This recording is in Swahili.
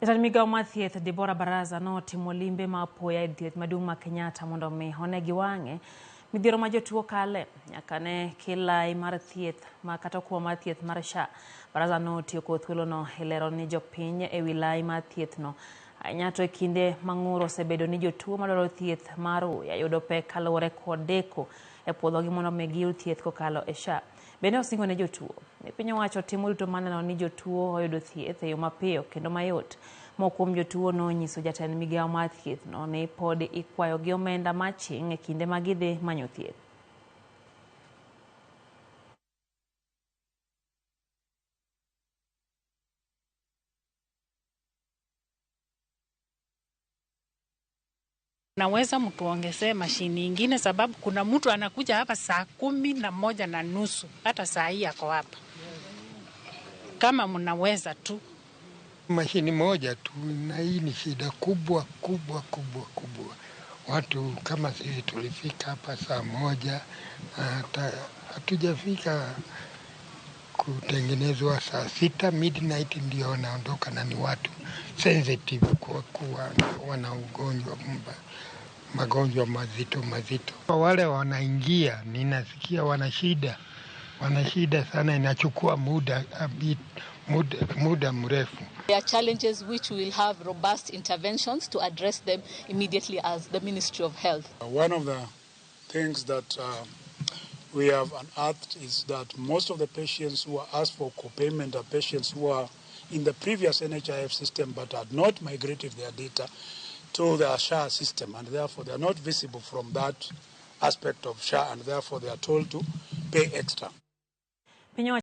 Jatend migao mar thieth Barasa notimo limbe ma apoya e thieth maduong' ma Kenyatta mondo mi one gi wang'e midhiero ma jotuo kale nyaka ne kilai mar thieth ma kata kuo mar thieth mar SHA. Barasa notiyo kod thuolono e lero ni jopiny e wilai mar thiethno ahinya to e kinde mang'uro osebedo ni jotuo madwaro thieth mar uya yudo pek kaluwore kod deko e puodhogi mondo mi giyud thieth kokalo e SHA. Bende osingo ne jotuo ni piny owacho timo duto maneno ni jotuo oyudo thieth e yo mapiyo kendo mayot. Moko kuom jotuo nonyiso jatend migao mar thieth no ni pod ikwayo gi omenda maching' e kinde ma gidhi manyo thieth. Naweza mtuongezee mashini ingine sababu kuna mtu anakuja hapa saa 11:30 hata saa hii ako hapa. Kama mnaweza tu mashini moja tu, na hii ni shida kubwa. Watu kama sisi tulifika hapa saa 1, hatujafika kutengenezwa saa 6 midnight ndio wanaondoka, na ni watu sensitive kwa kuwa wana magonjwa mazito. Wale wanaingia ninasikia wana shida sana, inachukua muda mrefu. There are challenges which we will have robust interventions to address them immediately as the Ministry of Health. One of the things that we have unearthed is that most of the patients who are asked for co-payment are patients who are in the previous NHIF system but had not migrated their data to the SHA system, and therefore they are not visible from that aspect of SHA, and therefore they are told to pay extra.